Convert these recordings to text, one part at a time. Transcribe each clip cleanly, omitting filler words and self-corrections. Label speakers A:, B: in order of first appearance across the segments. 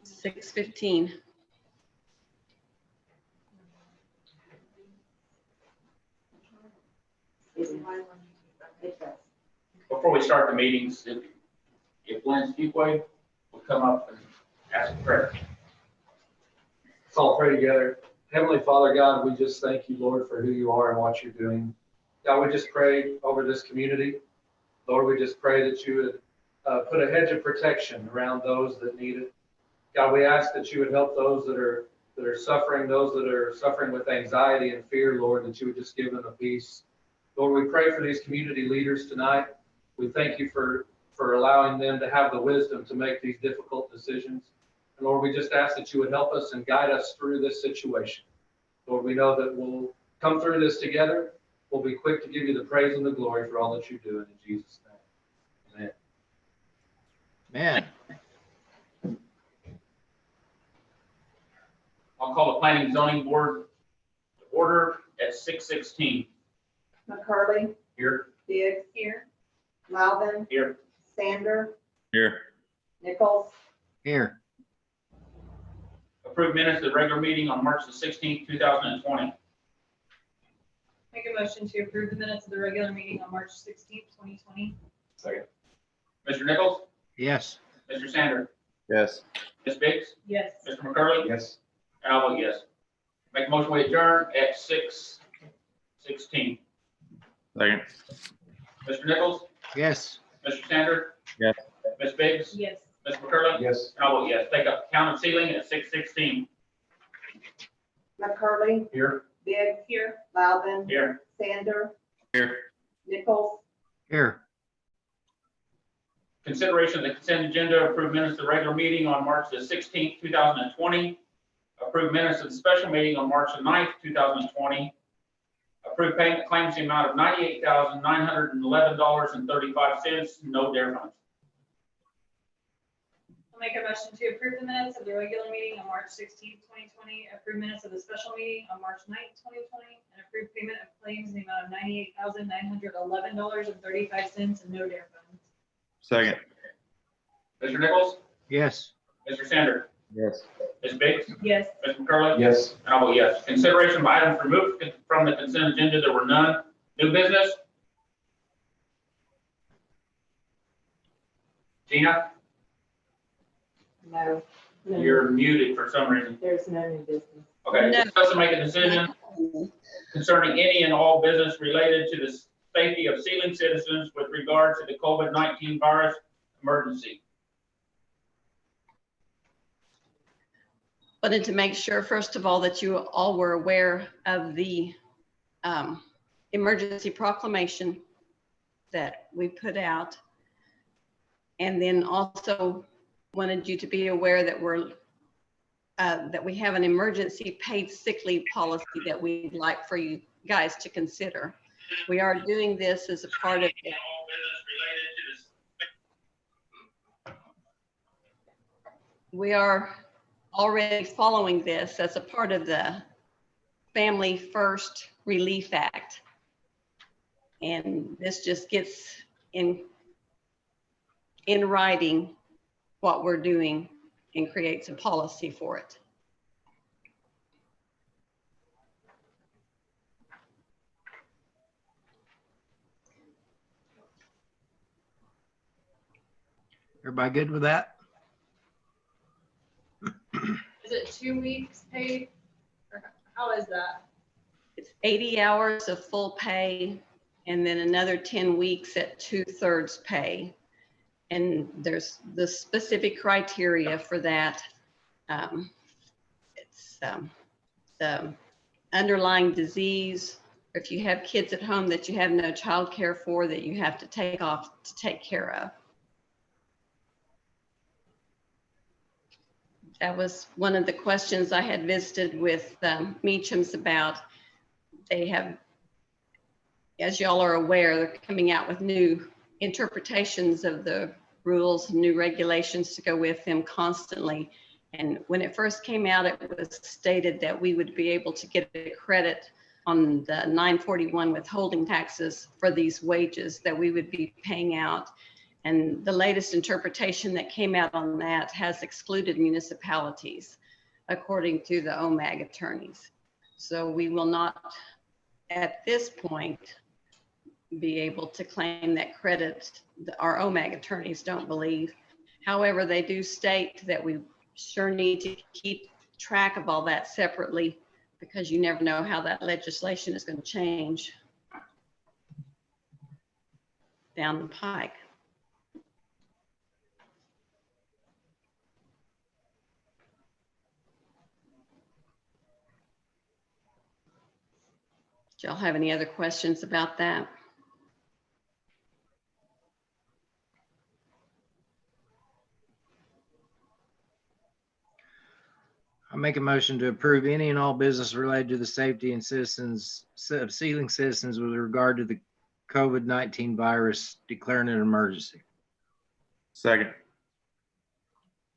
A: 6:15.
B: Before we start the meetings, if Lynn Speedway will come up and ask a prayer.
C: Let's all pray together. Heavenly Father God, we just thank you, Lord, for who you are and what you're doing. God, we just pray over this community. Lord, we just pray that you would put a hedge of protection around those that need it. God, we ask that you would help those that are suffering, those that are suffering with anxiety and fear, Lord, that you would just give them a peace. Lord, we pray for these community leaders tonight. We thank you for allowing them to have the wisdom to make these difficult decisions. And Lord, we just ask that you would help us and guide us through this situation. Lord, we know that we'll come through this together. We'll be quick to give you the praise and the glory for all that you're doing. In Jesus' name, amen.
D: Man.
B: I'll call the Planning and Zoning Board to order at 6:16.
E: McCurley.
B: Here.
E: Biggs. Here. Loudon.
B: Here.
E: Sander.
D: Here.
E: Nichols.
D: Here.
B: Approved minutes of the regular meeting on March the 16th, 2020.
F: Make a motion to approve the minutes of the regular meeting on March 16th, 2020.
C: Second.
B: Mr. Nichols?
D: Yes.
B: Mr. Sander?
D: Yes.
B: Ms. Biggs?
F: Yes.
B: Mr. McCurley?
C: Yes.
B: And I'll vote yes. Make a motion we adjourn at 6:16.
D: Second.
B: Mr. Nichols?
D: Yes.
B: Mr. Sander?
D: Yes.
B: Ms. Biggs?
F: Yes.
B: Mr. McCurley?
C: Yes.
B: And I'll vote yes. Take up count of Seiling at 6:16.
E: McCurley.
C: Here.
E: Biggs.
F: Here.
E: Loudon.
B: Here.
E: Sander.
D: Here.
E: Nichols.
D: Here.
B: Consideration of the consent agenda, approved minutes of the regular meeting on March the 16th, 2020. Approved minutes of the special meeting on March the 9th, 2020. Approved payment claims the amount of $98,911.35, no difference.
F: I'll make a motion to approve the minutes of the regular meeting on March 16th, 2020. Approve minutes of the special meeting on March 9th, 2020. And approve payment of claims in the amount of $98,911.35 and no difference.
D: Second.
B: Mr. Nichols?
D: Yes.
B: Mr. Sander?
D: Yes.
B: Ms. Biggs?
F: Yes.
B: Mr. McCurley?
C: Yes.
B: And I'll vote yes. Consideration of items removed from the consent agenda, there were none. New business? Gina?
E: No.
B: You're muted for some reason.
E: There's no new business.
B: Okay,
A: No.
B: discuss and make a decision concerning any and all business related to the safety of Seiling citizens with regard to the COVID-19 virus emergency.
A: Wanted to make sure, first of all, that you all were aware of the emergency proclamation that we put out. And then also wanted you to be aware that that we have an emergency paid sick leave policy that we'd like for you guys to consider. We are doing this as a part of the we are already following this as a part of the Family First Relief Act. And this just gets in writing what we're doing and creates a policy for it.
D: Everybody good with that?
F: Is it 2 weeks paid? Or how is that?
A: It's 80 hours of full pay and then another 10 weeks at 2/3 pay. And there's the specific criteria for that. It's the underlying disease, or if you have kids at home that you have no child care for that you have to take off to take care of. That was one of the questions I had visited with Meacham's about. They have, as y'all are aware, they're coming out with new interpretations of the rules, new regulations to go with them constantly. And when it first came out, it was stated that we would be able to get a credit on the 941 withholding taxes for these wages that we would be paying out. And the latest interpretation that came out on that has excluded municipalities, according to the OMAG attorneys. So we will not, at this point, be able to claim that credit. Our OMAG attorneys don't believe. However, they do state that we sure need to keep track of all that separately, because you never know how that legislation is going to change down the pike. Do y'all have any other questions about that?
D: I make a motion to approve any and all business related to the safety and citizens of Seiling citizens with regard to the COVID-19 virus, declaring an emergency.
G: Second.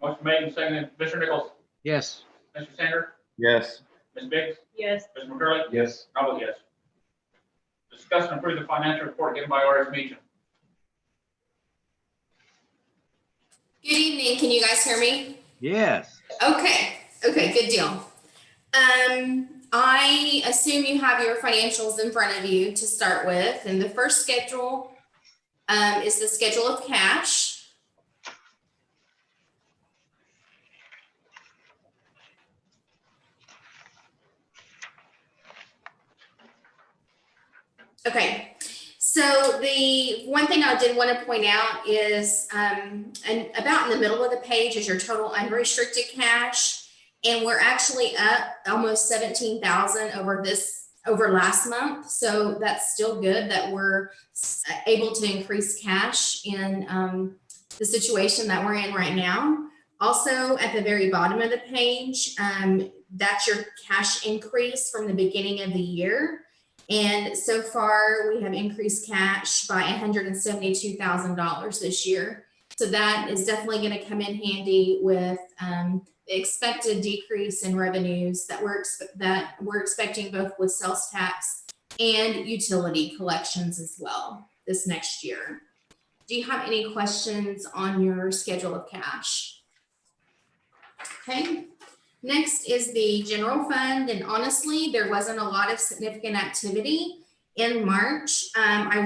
B: Motion made and seconded. Mr. Nichols?
D: Yes.
B: Mr. Sander?
G: Yes.
B: Ms. Biggs?
F: Yes.
B: Mr. McCurley?
C: Yes.
B: I vote yes. Discuss and approve the financial report given by R.S. Meacham.
H: Good evening. Can you guys hear me?
D: Yes.
H: Okay. Okay, good deal. I assume you have your financials in front of you to start with, and the first schedule is the schedule of cash. Okay, so the one thing I did want to point out is, and about in the middle of the page is your total unrestricted cash. And we're actually up almost 17,000 over last month. So that's still good that we're able to increase cash in the situation that we're in right now. Also at the very bottom of the page, that's your cash increase from the beginning of the year. And so far we have increased cash by $172,000 this year. So that is definitely going to come in handy with the expected decrease in revenues that we're expecting both with sales tax and utility collections as well this next year. Do you have any questions on your schedule of cash? Okay. Next is the general fund, and honestly, there wasn't a lot of significant activity in March. I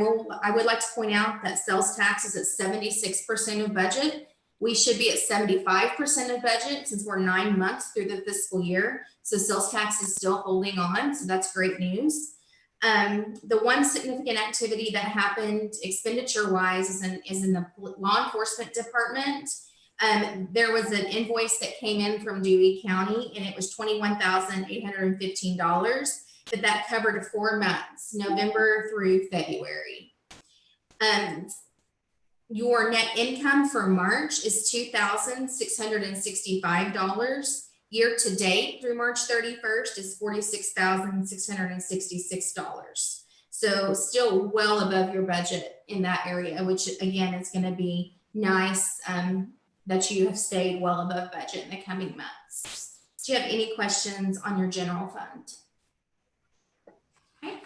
H: would like to point out that sales tax is at 76% of budget. We should be at 75% of budget since we're 9 months through the fiscal year. So sales tax is still holding on, so that's great news. The one significant activity that happened expenditure-wise is in the law enforcement department. There was an invoice that came in from Dewey County, and it was $21,815, but that covered 4 months, November through February. Your net income for March is $2,665. Year to date through March 31st is $46,666. So still well above your budget in that area, which again is going to be nice that you have stayed well above budget in the coming months. Do you have any questions on your general fund? Okay.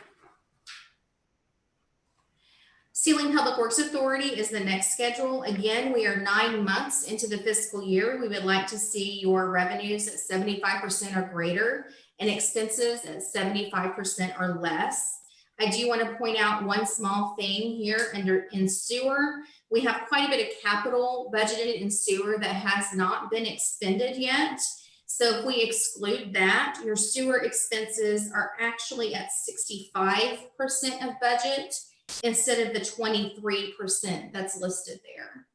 H: Seiling Public Works Authority is the next schedule. Again, we are 9 months into the fiscal year. We would like to see your revenues at 75% or greater and expenses at 75% or less. I do want to point out one small thing here in sewer. We have quite a bit of capital budgeted in sewer that has not been expended yet. So if we exclude that, your sewer expenses are actually at 65% of budget instead of the 23% that's listed there.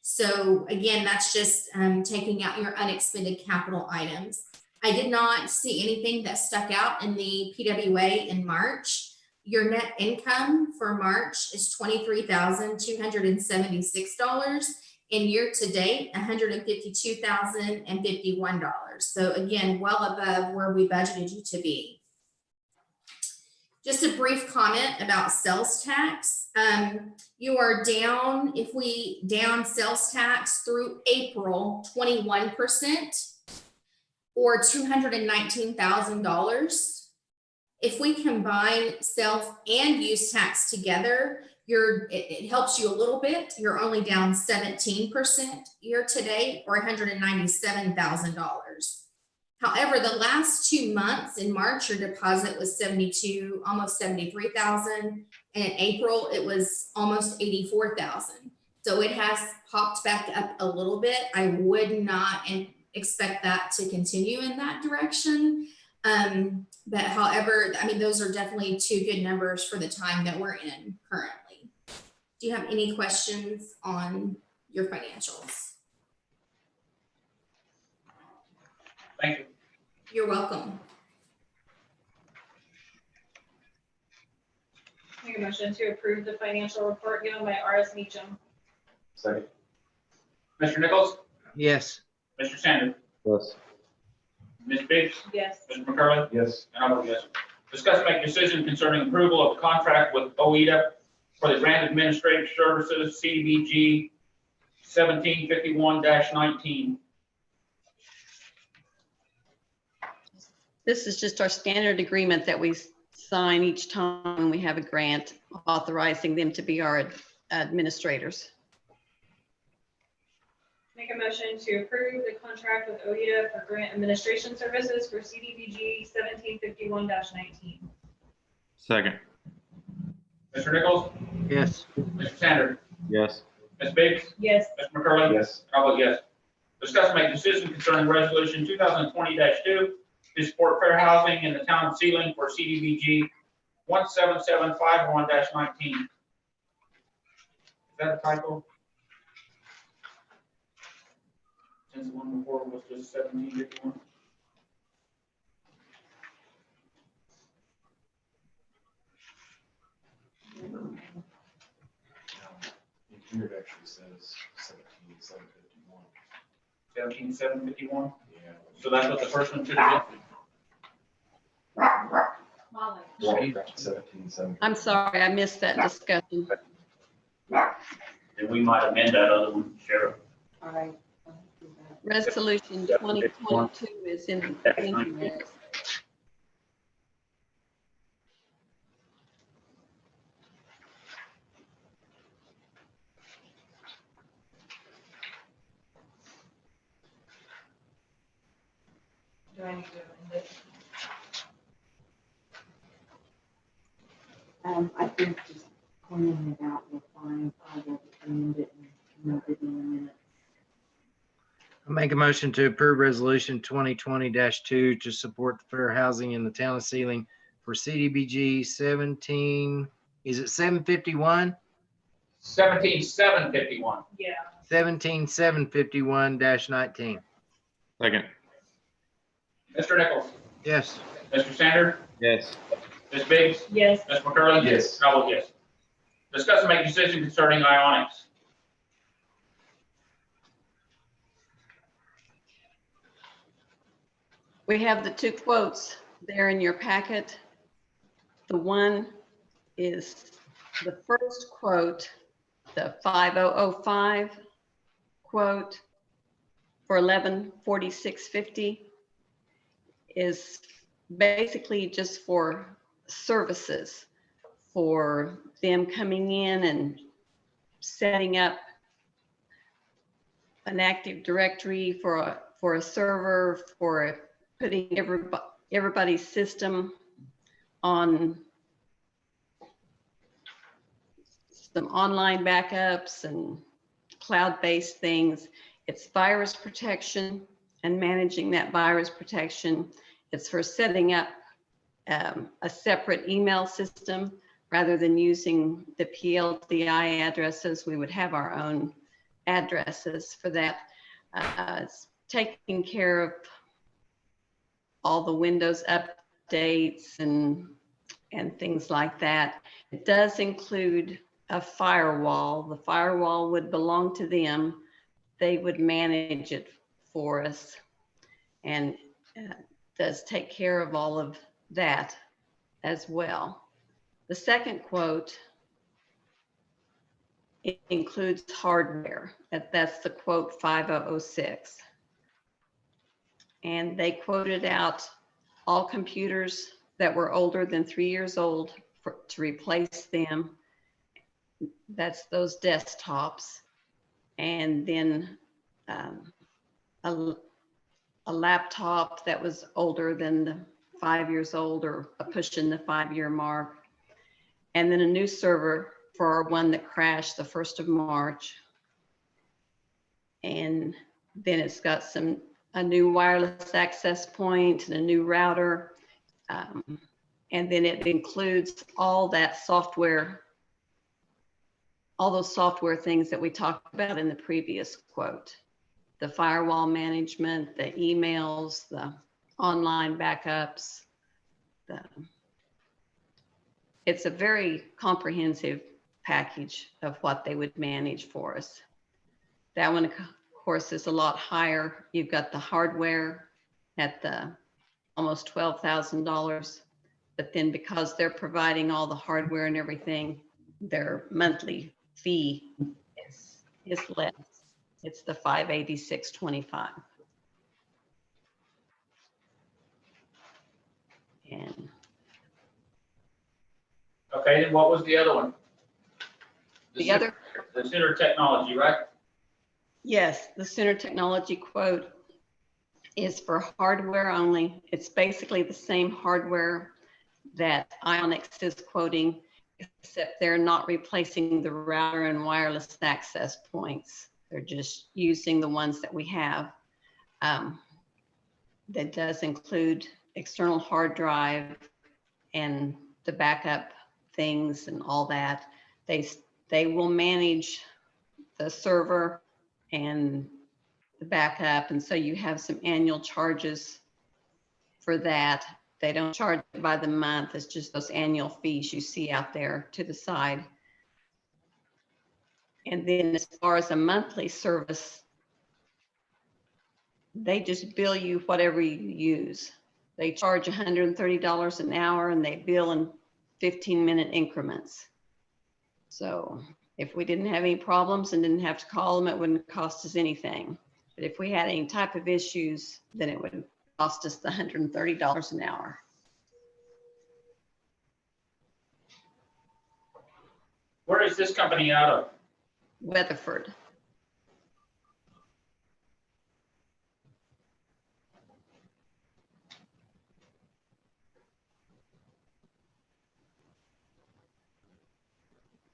H: So again, that's just taking out your unexpended capital items. I did not see anything that stuck out in the PWA in March. Your net income for March is $23,276, and year to date, $152,051. So again, well above where we budgeted you to be. Just a brief comment about sales tax. You are down, if we down sales tax through April, 21% or $219,000. If we combine self and use tax together, it helps you a little bit. You're only down 17% year to date, or $197,000. However, the last 2 months in March, your deposit was 72, almost 73,000. And in April, it was almost 84,000. So it has popped back up a little bit. I would not expect that to continue in that direction. But however, I mean, those are definitely two good numbers for the time that we're in currently. Do you have any questions on your financials?
B: Thank you.
H: You're welcome.
F: Make a motion to approve the financial report given by R.S. Meacham.
G: Second.
B: Mr. Nichols?
D: Yes.
B: Mr. Sanders?
G: Yes.
B: Ms. Biggs?
F: Yes.
B: Mr. McCurley?
C: Yes.
B: And I vote yes. Discuss and make decision concerning approval of contract with OEDA for the Grant Administrative Services, CDBG 1751-19.
A: This is just our standard agreement that we sign each time we have a grant authorizing them to be our administrators.
F: Make a motion to approve the contract with OEDA for grant administration services for CDBG 1751-19.
G: Second.
B: Mr. Nichols?
D: Yes.
B: Mr. Sanders?
G: Yes.
B: Ms. Biggs?
F: Yes.
B: Mr. McCurley?
C: Yes.
B: I vote yes. Discuss and make decision concerning resolution 2020-2 to support fair housing in the town of Seiling for CDBG 17751-19. Is that a typo? Since the one before was just 1751.
C: Here it actually says 17,751.
B: 17751.
C: Yeah.
B: So that's what the first one should have
F: Molly.
C: 17,751.
A: I'm sorry, I missed that discussion.
B: been. And we might amend that other one, Sheriff.
E: All right.
A: Resolution 2022 is in there.
E: Do I need to amend it? I think just pointing it out will fine. I will amend it and note it in a minute.
D: I make a motion to approve resolution 2020-2 to support the fair housing in the town of Seiling for CDBG 17, is it 751?
B: 17751.
F: Yeah.
D: 17751-19.
G: Second.
B: Mr. Nichols?
D: Yes.
B: Mr. Sanders?
G: Yes.
B: Ms. Biggs?
F: Yes.
B: Ms. McCurley?
C: Yes.
B: I vote yes. Discuss and make decision concerning ionics.
A: We have the two quotes there in your packet. The one is the first quote, the 5005 quote for $1146.50 is basically just for services, for them coming in and setting up an Active Directory for a server, for putting everybody's system on some online backups and cloud-based things. It's virus protection and managing that virus protection. It's for setting up a separate email system rather than using the PLDI addresses. We would have our own addresses for that. It's taking care of all the Windows updates and things like that. It does include a firewall. The firewall would belong to them. They would manage it for us, and does take care of all of that as well. The second quote, it includes hardware. That's the quote 5006. And they quoted out all computers that were older than 3 years old to replace them. That's those desktops. And then a laptop that was older than the 5 years old or pushing the 5-year mark. And then a new server for our one that crashed the 1st of March. And then it's got a new wireless access point and a new router. And then it includes all that software, all those software things that we talked about in the previous quote. The firewall management, the emails, the online backups. It's a very comprehensive package of what they would manage for us. That one, of course, is a lot higher. You've got the hardware at the almost $12,000, but then because they're providing all the hardware and everything, their monthly fee is less. It's the $586.25. And
B: Okay, then what was the other one?
A: the other,
B: The Sooner Technology, right?
A: yes, the Sooner Technology quote is for hardware only. It's basically the same hardware that Ionix is quoting, except they're not replacing the router and wireless access points. They're just using the ones that we have. That does include external hard drive and the backup things and all that. They will manage the server and the backup, and so you have some annual charges for that. They don't charge by the month. It's just those annual fees you see out there to the side. And then as far as a monthly service, they just bill you whatever you use. They charge $130 an hour and they bill in 15-minute increments. So if we didn't have any problems and didn't have to call them, it wouldn't cost us anything. But if we had any type of issues, then it would cost us the $130 an hour.
B: Where is this company out of?
A: Weatherford.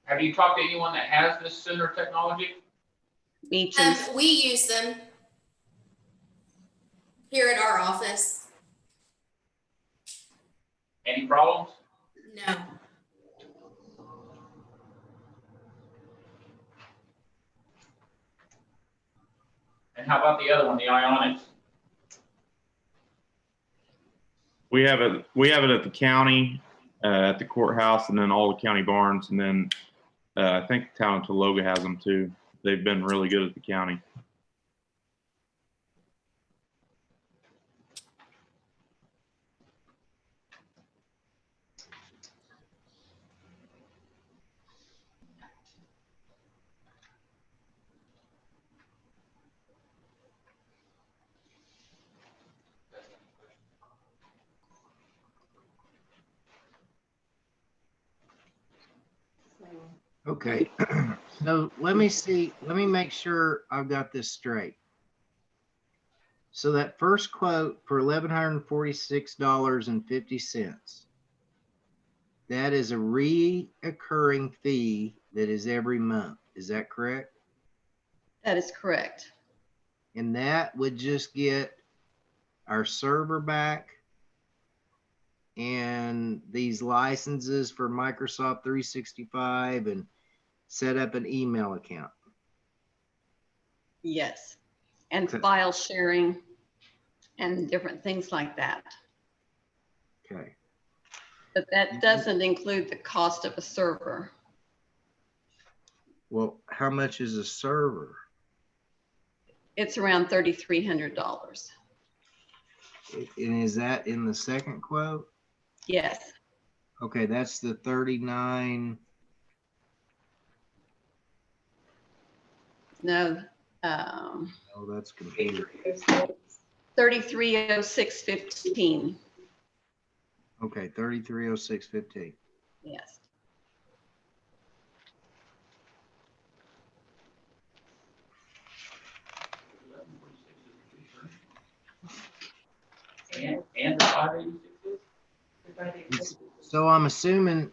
B: Have you talked to anyone that has this Sooner Technology?
A: Meachams.
H: We use them here at our office.
B: Any problems?
H: No.
B: And how about the other one, the Ionix?
G: We have it at the county, at the courthouse, and then all the county barns, and then I think the town of Tologa has them too. They've been really good at the county.
D: Okay, so let me make sure I've got this straight. So that first quote for $1,146.50, that is a reoccurring fee that is every month. Is that correct?
A: That is correct.
D: And that would just get our server back and these licenses for Microsoft 365 and set up an email account.
A: Yes. And
D: Okay.
A: file sharing and different things like that.
D: Okay.
A: But that doesn't include the cost of a server.
D: Well, how much is a server?
A: It's around $3,300.
D: And is that in the second quote?
A: Yes.
D: Okay, that's the 39.
A: No.
D: Oh, that's computer.
A: 3306.15.
D: Okay, 3306.15.
A: Yes.
B: And the 586s?
D: So I'm assuming,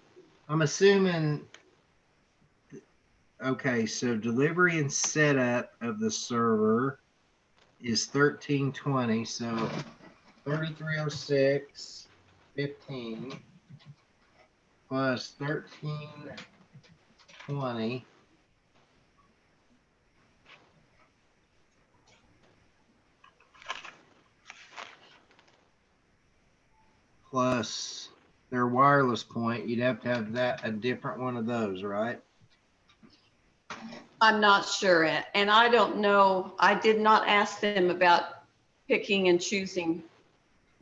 D: okay, so delivery and setup of the server is 1320, so 3306.15 plus 1320 plus their wireless point, you'd have to have that, a different one of those, right?
A: I'm not sure. And I don't know, I did not ask them about picking and choosing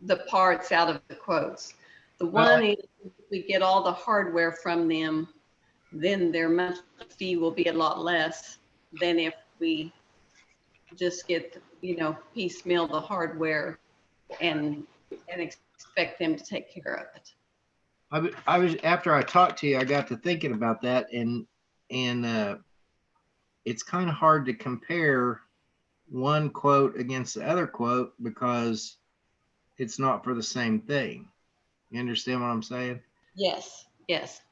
A: the parts out of the quotes. The one is if we get all the hardware from them, then their monthly fee will be a lot less than if we just get, you know, piecemeal the hardware and expect them to take care of it.
D: I was, after I talked to you, I got to thinking about that, and it's kind of hard to compare one quote against the other quote because it's not for the same thing. You understand what I'm saying?
A: Yes, yes,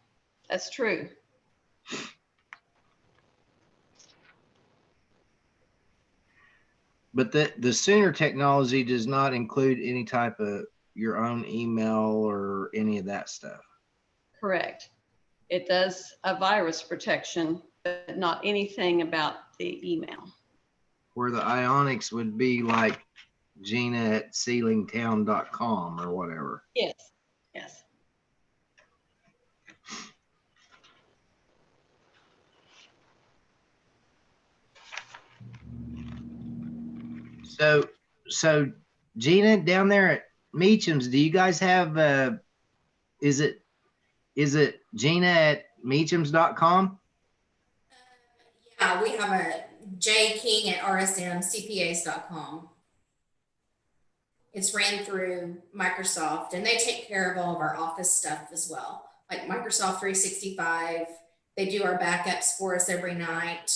A: that's true.
D: But the Sooner technology does not include any type of your own email or any of that stuff.
A: Correct. It does a virus protection, but not anything about the email.
D: Where the Ionics would be like Gina at seilingtown.com or whatever.
A: Yes, yes.
D: So Gina, down there at Meacham's, do you guys have is it Gina at Meachams.com?
H: Yeah, we have a J King at rsmcpas.com. It's ran through Microsoft, and they take care of all of our office stuff as well, like Microsoft 365. They do our backups for us every night.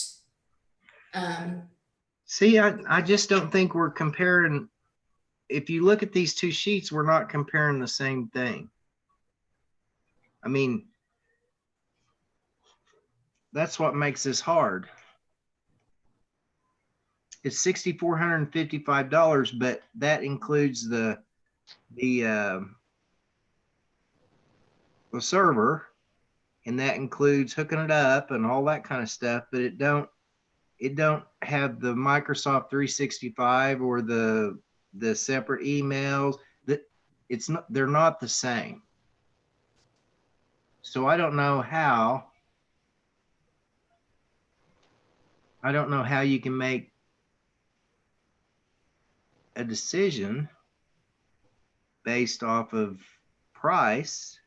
D: See, I just don't think we're comparing. If you look at these two sheets, we're not comparing the same thing. I mean, that's what makes this hard. It's $6,455, but that includes the server, and that includes hooking it up and all that kind of stuff. But it don't have the Microsoft 365 or the separate emails. That it's not, they're not the same. So I don't know how you can make a decision based off of price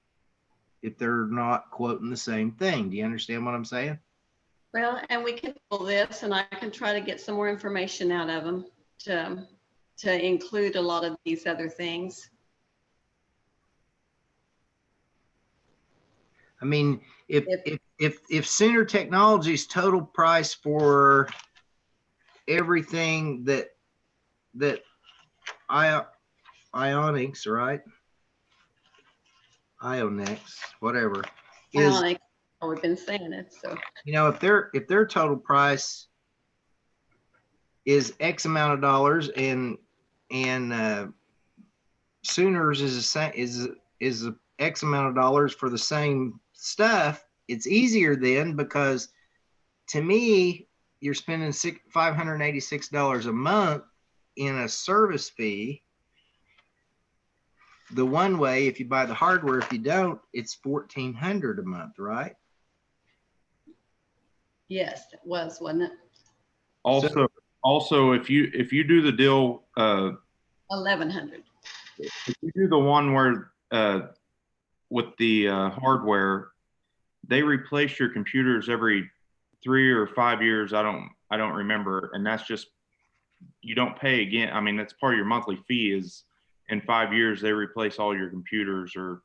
D: if they're not quoting the same thing. Do you understand what I'm saying?
A: Well, and we can pull this, and I can try to get some more information out of them to include a lot of these other things.
D: I mean, if Sooner Technologies total price for everything that Ionics, right? Ionix, whatever, is,
A: Ionic, we've been saying it, so.
D: you know, if their total price is X amount of dollars and Sooners is the same, is X amount of dollars for the same stuff, it's easier then, because to me, you're spending $586 a month in a service fee. The one way, if you buy the hardware, if you don't, it's $1,400 a month, right?
A: Yes, it was, wasn't it?
G: Also, if you do the deal,
A: 1,100.
G: if you do the one where with the hardware, they replace your computers every 3 or 5 years. I don't remember, and that's just, you don't pay again. I mean, that's part of your monthly fee is in 5 years, they replace all your computers, or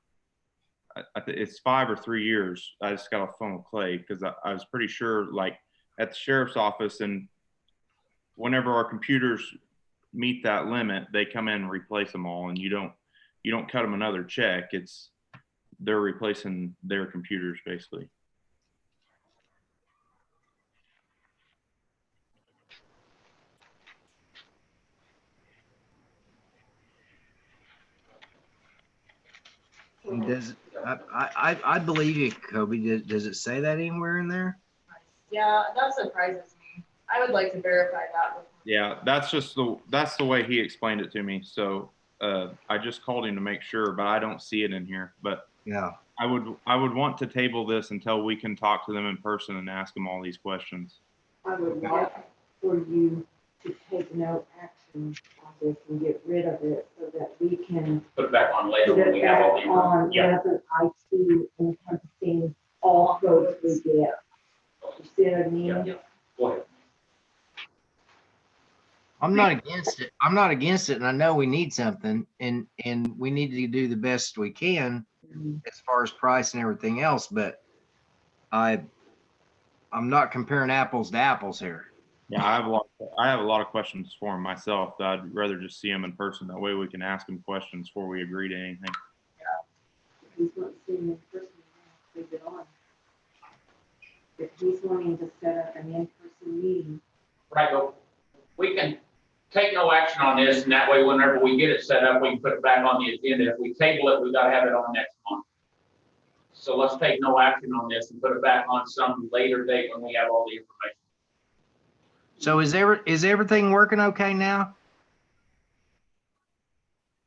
G: it's 5 or 3 years. I just got off the phone with Clay because I was pretty sure, like at the sheriff's office, and whenever our computers meet that limit, they come in and replace them all, and you don't cut them another check. They're replacing their computers basically.
D: Does I believe you, Kobe. Does it say that anywhere in there?
F: Yeah, that surprises me. I would like to verify that with.
G: Yeah, that's the way he explained it to me. So I just called him to make sure, but I don't see it in here. But
D: Yeah.
G: I would want to table this until we can talk to them in person and ask them all these questions.
E: I would like for you to take no action on this and get rid of it so that we can
B: Put it back on later
E: put
B: when
E: it
B: we have
E: back
B: all the
E: on
B: information. Yeah.
E: as an IT encompassing all codes we get. You see what I mean?
B: Yeah. Go ahead.
D: I'm not against it. I'm not against it, and I know we need something, and we need to do the best we can as far as price and everything else. But I'm not comparing apples to apples here.
G: Yeah, I have a lot of questions for him myself. I'd rather just see him in person. That way we can ask him questions before we agree to anything.
E: If he's not seeing in person, leave it on. If he's wanting to set up an in-person meeting,
B: Right, but we can take no action on this, and that way, whenever we get it set up, we can put it back on the agenda. If we table it, we gotta have it on next month. So let's take no action on this and put it back on some later date when we have all the information.
D: So is everything working okay now?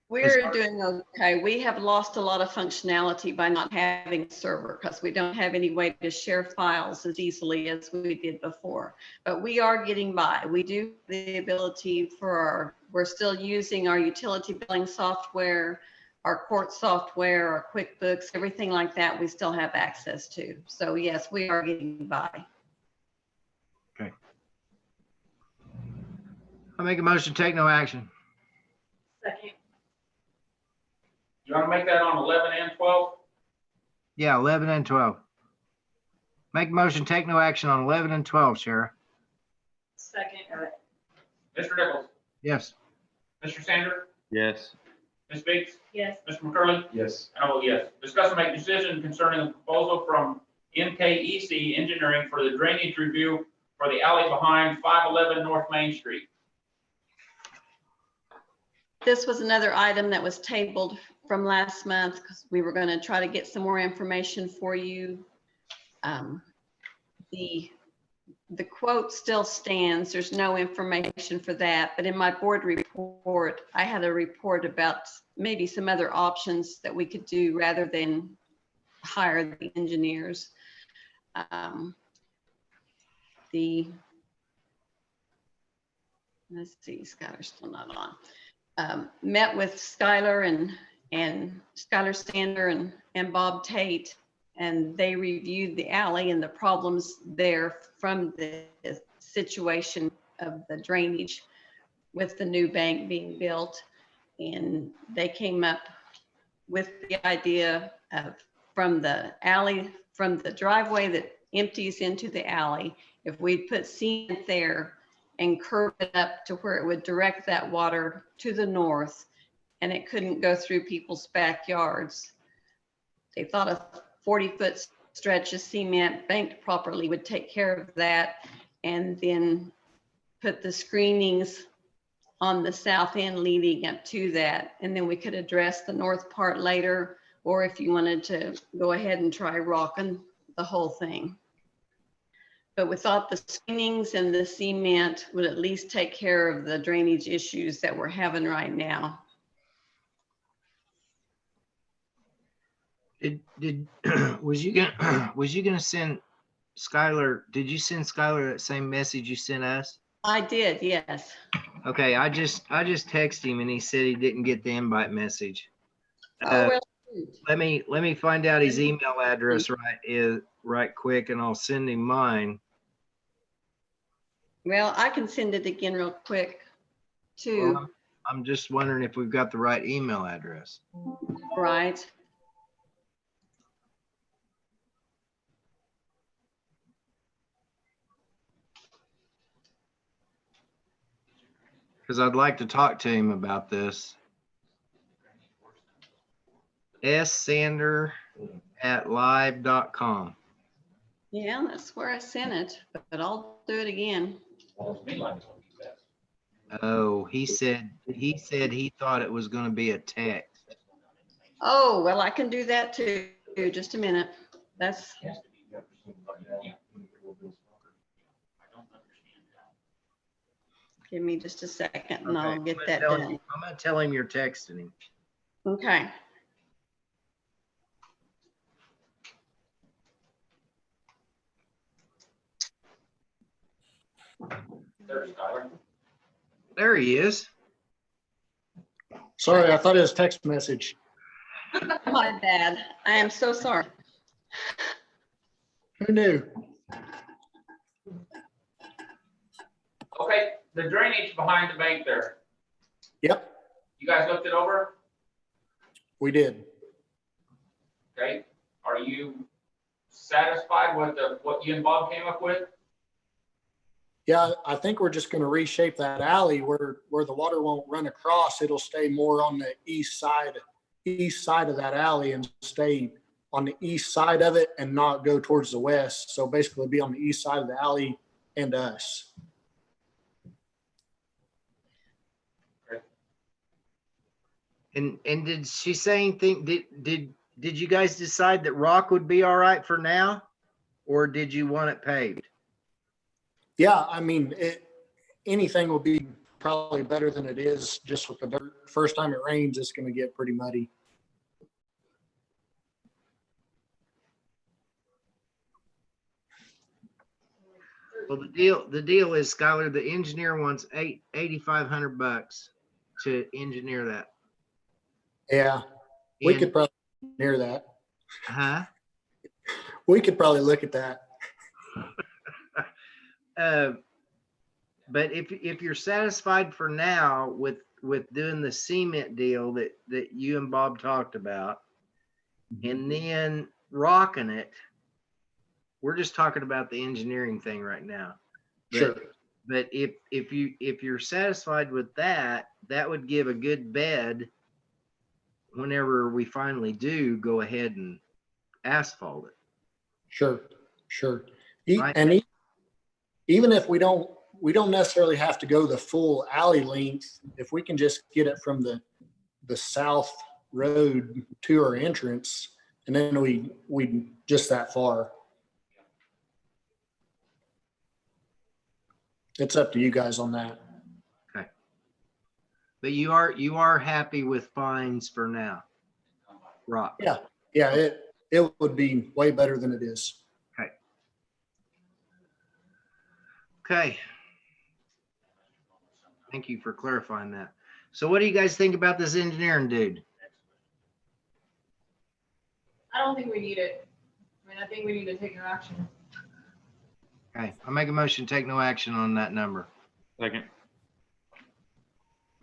A: We're doing okay. We have lost a lot of functionality by not having a server because we don't have any way to share files as easily as we did before. But we are getting by. We do have the ability we're still using our utility billing software, our court software, our QuickBooks, everything like that, we still have access to. So yes, we are getting by.
D: Okay. I make a motion to take no action.
F: Second.
B: You wanna make that on 11 and 12?
D: Yeah, 11 and 12. Make a motion to take no action on 11 and 12, Sheriff.
F: Second.
B: Mr. Nichols,
D: Yes.
B: Mr. Sander,
G: Yes.
B: Ms. Bates,
F: Yes.
B: Mr. McCurley,
C: Yes.
B: and I vote yes. Discuss and make decision concerning the proposal from NKEC Engineering for the drainage review for the alley behind 511 North Main Street.
A: This was another item that was tabled from last month because we were going to try to get some more information for you. The quote still stands. There's no information for that, but in my board report, I had a report about maybe some other options that we could do rather than hire the engineers. Let's see, Skylar's still not on. Met with Skylar and Skylar Stander and Bob Tate, and they reviewed the alley and the problems there from the situation of the drainage with the new bank being built. And they came up with the idea of from the alley, from the driveway that empties into the alley, if we put cement there and curve it up to where it would direct that water to the north and it couldn't go through people's backyards. They thought a 40-foot stretch of cement banked properly would take care of that, and then put the screenings on the south end leading up to that. And then we could address the north part later, or if you wanted to go ahead and try rocking the whole thing. But we thought the screenings and the cement would at least take care of the drainage issues that we're having right now.
D: Was you gonna send Skylar? Did you send Skylar that same message you sent us?
A: I did, yes.
D: Okay, I just texted him and he said he didn't get the invite message.
A: Oh, well,
D: Let me find out his email address right quick, and I'll send him mine.
A: well, I can send it again real quick too.
D: I'm just wondering if we've got the right email address.
A: Right.
D: Because I'd like to talk to him about this. ssander@live.com.
A: Yeah, that's where I sent it, but I'll do it again.
D: Oh, he said he thought it was going to be a text.
A: Oh, well, I can do that too. Just a minute. That's, give me just a second and I'll get that done.
D: I'm going to tell him you're texting him.
A: Okay.
B: There's Tyler.
D: There he is.
I: Sorry, I thought it was text message.
A: My bad. I am so sorry.
I: Who knew?
B: Okay, the drainage behind the bank there,
I: Yep,
B: you guys looked it over?
I: we did.
B: Okay, are you satisfied with what you and Bob came up with?
I: Yeah, I think we're just gonna reshape that alley where the water won't run across. It'll stay more on the east side of that alley and stay on the east side of it and not go towards the west. So basically be on the east side of the alley and us.
D: And did she say anything? Did you guys decide that rock would be all right for now, or did you want it paved?
I: Yeah, I mean, anything will be probably better than it is just with the dirt. First time it rains, it's gonna get pretty muddy.
D: Well, the deal is, Skylar, the engineer wants $8,500 to engineer that.
I: Yeah, we
D: And-
I: could probably near that.
D: Huh?
I: We could probably look at that.
D: But if you're satisfied for now with doing the cement deal that you and Bob talked about, and then rocking it, we're just talking about the engineering thing right now.
I: Sure.
D: But if you're satisfied with that, that would give a good bed whenever we finally do go ahead and asphalt it.
I: Sure.
D: Right.
I: And even if we don't necessarily have to go the full alley length, if we can just get it from the south road to our entrance, and then we just that far. It's up to you guys on that.
D: Okay. But you are happy with fines for now? Rock.
I: Yeah, it would be way better than it is.
D: Okay. Thank you for clarifying that. So what do you guys think about this engineering dude?
F: I don't think we need it. I mean, I think we need to take no action.
D: Okay, I'll make a motion, to take no action on that number.
G: Second.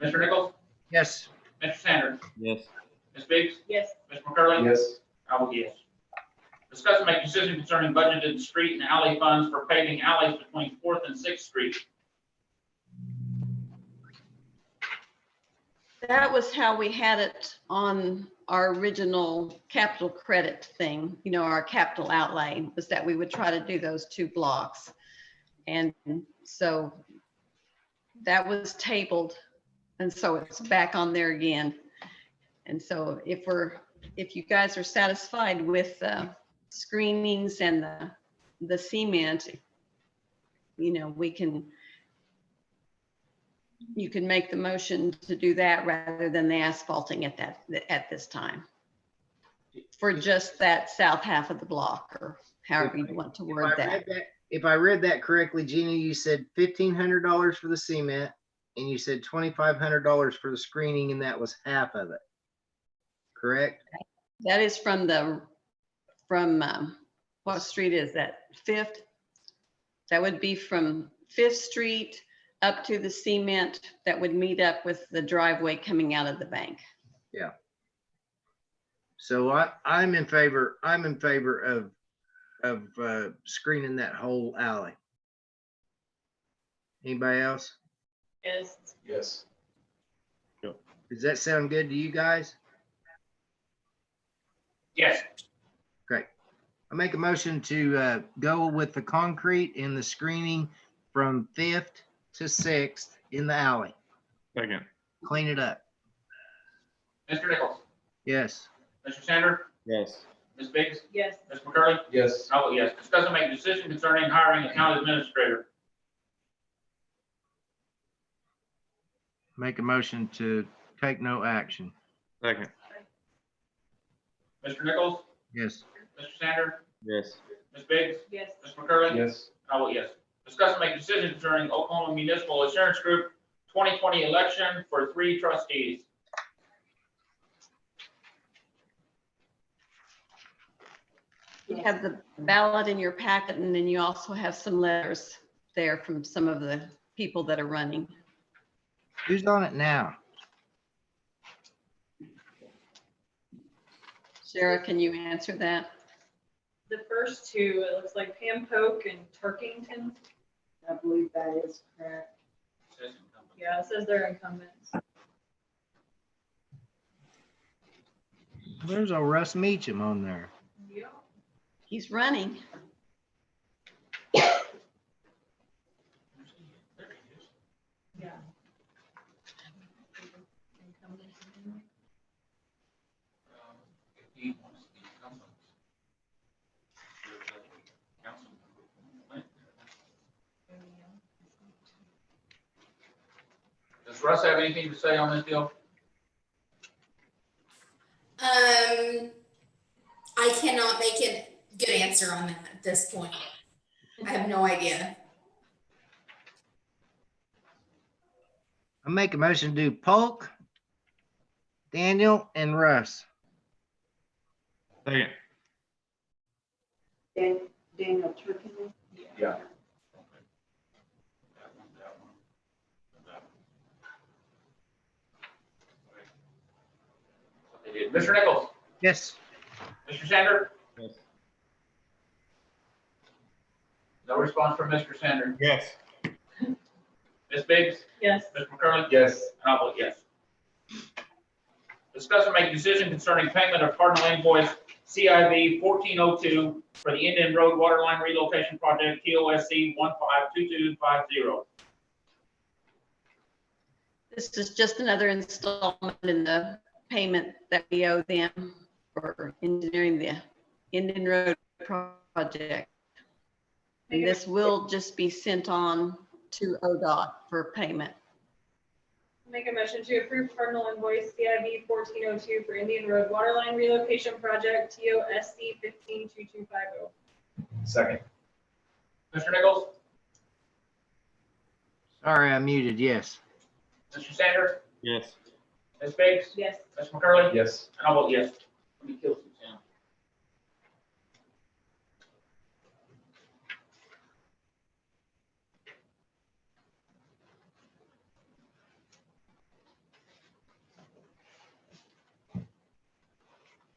B: Mr. Nichols?
D: Yes.
B: Mr. Sanders?
G: Yes.
B: Ms. Biggs?
F: Yes.
B: Mr. McCurley?
C: Yes.
B: I vote yes. Discuss and make decision concerning budgeted street and alley funds for paving alleys between 4th and 6th Street.
A: That was how we had it on our original capital credit thing, our capital outlay, was that we would try to do those 2 blocks. And so that was tabled, and so it's back on there again. And so if you guys are satisfied with the screenings and the cement, you can make the motion to do that rather than the asphalting at this time, for just that south half of the block, or however you want to word that.
D: If I read that correctly, Gina, you said $1,500 for the cement, and you said $2,500 for the screening, and that was half of it. Correct?
A: That is from what street is that? 5th? That would be from 5th Street up to the cement that would meet up with the driveway coming out of the bank.
D: So I'm in favor of screening that whole alley. Anybody else?
F: Yes.
C: Yes.
D: Does that sound good to you guys?
B: Yes.
D: Great. I make a motion to go with the concrete and the screening from 5th to 6th in the alley.
G: Second.
D: Clean it up.
B: Mr. Nichols?
D: Yes.
B: Mr. Sander?
G: Yes.
B: Ms. Biggs?
F: Yes.
B: Ms. McCurley?
C: Yes.
B: I vote yes. Discuss and make a decision concerning hiring a county administrator.
D: Make a motion to take no action.
G: Second.
B: Mr. Nichols?
D: Yes.
B: Mr. Sander?
G: Yes.
B: Ms. Biggs?
F: Yes.
B: Ms. McCurley?
C: Yes.
B: I vote yes. Discuss and make a decision concerning Oklahoma Municipal Insurance Group 2020 election for 3 trustees.
A: You have the ballot in your packet, and then you also have some letters there from some of the people that are running.
D: Who's on it now?
A: Sarah, can you answer that?
F: The first 2, it looks like Pam Polk and Turkington.
E: I believe that is correct.
F: Yeah, it says they're incumbents.
D: There's a Russ Meacham on there.
F: Yeah.
A: He's running.
F: Yeah.
B: Does Russ have anything to say on this deal?
H: I cannot make a good answer on that at this point. I have no idea.
D: I make a motion to do Polk, Daniel, and Russ.
G: Second.
E: Daniel Turkington.
C: Yeah.
B: Mr. Nichols?
D: Yes.
B: Mr. Sander?
G: Yes.
B: No response from Mr. Sander.
G: Yes.
B: Ms. Biggs?
F: Yes.
B: Ms. McCurley?
C: Yes.
B: And I vote yes. Discuss and make a decision concerning payment of cardinal invoice CIV 1402 for the Indian Road Waterline Relocation Project, TOSC 152250.
A: This is just another installment in the payment that we owe them for engineering the Indian Road project. And this will just be sent on to ODOT for payment.
F: Make a motion to approve cardinal invoice CIV 1402 for Indian Road Waterline Relocation Project, TOSC 152250.
C: Second.
B: Mr. Nichols?
D: Sorry, I muted. Yes.
B: Mr. Sander?
G: Yes.
B: Ms. Biggs?
F: Yes.
B: Ms. McCurley?
C: Yes.
B: And I vote yes. Let me kill some sound.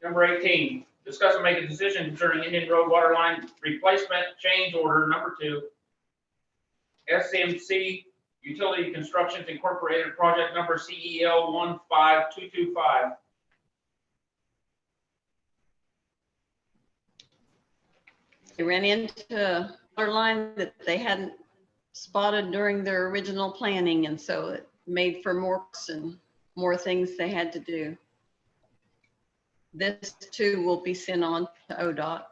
B: Number 18, discuss and make a decision concerning Indian Road Waterline Replacement Change Order Number 2, SMC Utility Constructions Incorporated Project Number CEL 15225.
A: They ran into a water line that they hadn't spotted during their original planning, and so it made for more things they had to do. This too will be sent on to ODOT.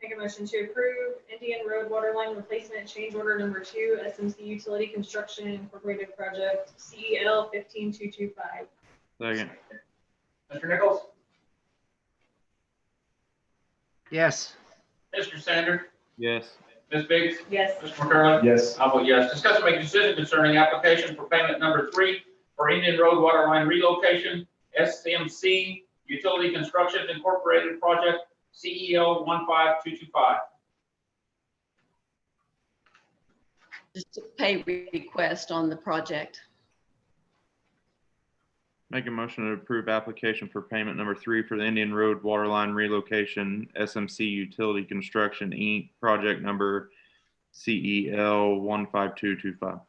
F: Make a motion to approve Indian Road Waterline Replacement Change Order Number 2, SMC Utility Construction Incorporated Project, CEL 15225.
G: Second.
B: Mr. Nichols?
D: Yes.
B: Mr. Sander?
G: Yes.
B: Ms. Biggs?
F: Yes.
B: Mr. McCurley?
C: Yes.
B: I vote yes. Discuss and make a decision concerning application for payment number 3 for Indian Road Waterline Relocation, SMC Utility Constructions Incorporated Project, CEL 15225.
A: just a pay request on the project.
G: Make a motion to approve application for payment number 3 for the Indian Road Waterline Relocation SMC Utility Construction, Inc., project number CEL 15225.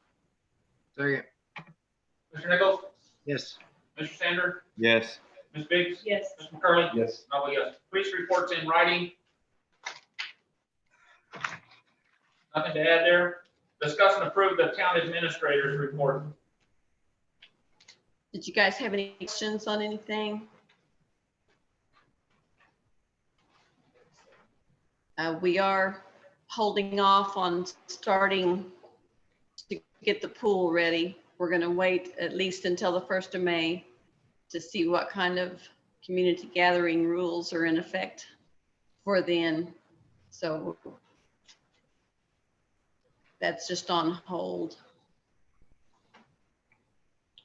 D: Second.
B: Mr. Nichols?
D: Yes.
B: Mr. Sander?
G: Yes.
B: Ms. Biggs?
F: Yes.
B: Mr. McCurley?
C: Yes.
B: I vote yes. Police reports in writing. Nothing to add there. Discuss and approve the town administrator's report.
A: Did you guys have any questions on anything? We are holding off on starting to get the pool ready. We're going to wait at least until the 1st of May to see what kind of community gathering rules are in effect for then. So that's just on hold.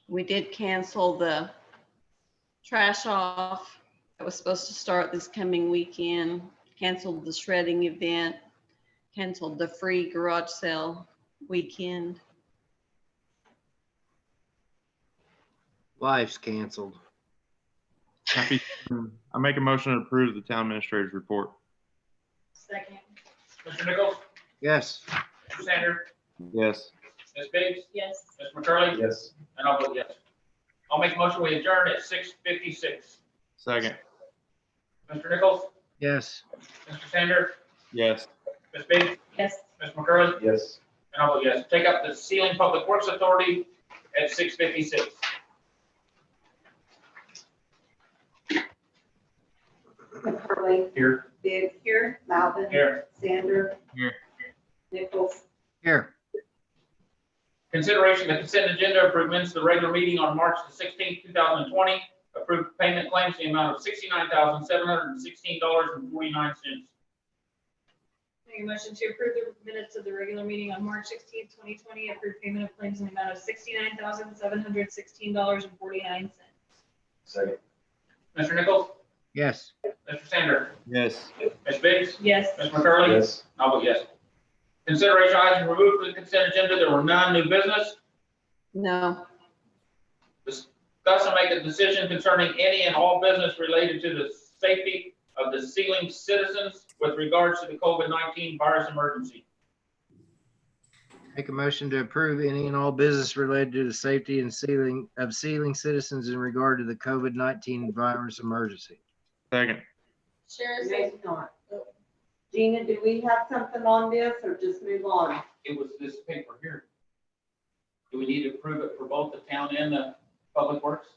A: We did cancel the trash off that was supposed to start this coming weekend, canceled the shredding event, canceled the free garage sale weekend.
D: Life's canceled.
G: I make a motion to approve the town administrator's report.
F: Second.
B: Mr. Nichols?
D: Yes.
B: Mr. Sander?
G: Yes.
B: Ms. Biggs?
F: Yes.
B: Mr. McCurley?
C: Yes.
B: And I'll vote yes. I'll make a motion, we adjourn at 6:56.
G: Second.
B: Mr. Nichols?
D: Yes.
B: Mr. Sander?
G: Yes.
B: Ms. Biggs?
F: Yes.
B: Mr. McCurley?
C: Yes.
B: And I'll vote yes. Take up the Seiling Public Works Authority at 6:56.
E: McCurley,
C: Here.
E: Biggs. Here. Malvin.
B: Here.
E: Sander.
G: Here.
E: Nichols.
D: Here.
B: Consideration of consent agenda, approve minutes of the regular meeting on March the 16th, 2020. Approved payment claims in the amount of $69,716.49.
F: Make a motion to approve the minutes of the regular meeting on March 16th, 2020. Approved payment of claims in the amount of $69,716.49.
C: Second.
B: Mr. Nichols?
D: Yes.
B: Mr. Sander?
G: Yes.
B: Ms. Biggs?
F: Yes.
B: Ms. McCurley?
C: Yes.
B: I'll vote yes. Consideration items removed from the consent agenda. There were none. New business.
A: No,
B: Discuss and make a decision concerning any and all business related to the safety of the Seiling citizens with regards to the COVID-19 virus emergency.
D: Make a motion to approve any and all business related to the safety and sealing citizens in regard to the COVID-19 virus emergency.
G: Second.
F: Sharon,
E: Maybe not. Gina, do we have something on this or just move on?
B: It was this paper here. Do we need to approve it for both the town and the public works?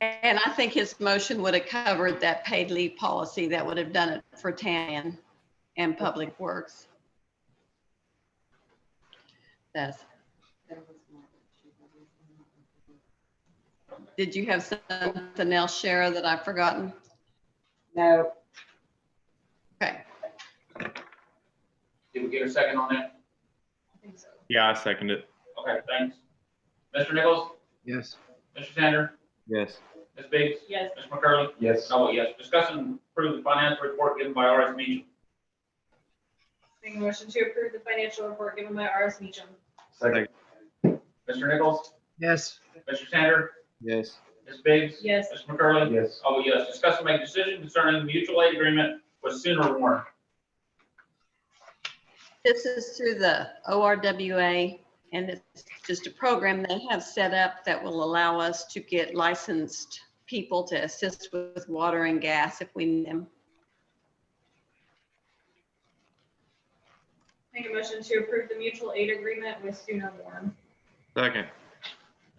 A: and I think his motion would have covered that paid leave policy. That would have done it for TAN and Public Works. That's, did you have something else, Shara, that I've forgotten?
E: No.
A: Okay.
B: Did we get a second on that?
F: I think so.
G: Yeah, I second it.
B: Okay, thanks. Mr. Nichols?
D: Yes.
B: Mr. Sander?
G: Yes.
B: Ms. Biggs?
F: Yes.
B: Ms. McCurley?
C: Yes.
B: I'll vote yes. Discuss and approve the financial report given by R.S. Meacham.
F: Make a motion to approve the financial report given by R.S. Meacham.
C: Second.
B: Mr. Nichols?
D: Yes.
B: Mr. Sander?
G: Yes.
B: Ms. Biggs?
F: Yes.
B: Ms. McCurley?
C: Yes.
B: I'll vote yes. Discuss and make decision concerning the mutual aid agreement with Sooner Warren.
A: This is through the ORWA, and it's just a program they have set up that will allow us to get licensed people to assist with water and gas if we need them.
F: Make a motion to approve the mutual aid agreement with Sooner Warren.
G: Second.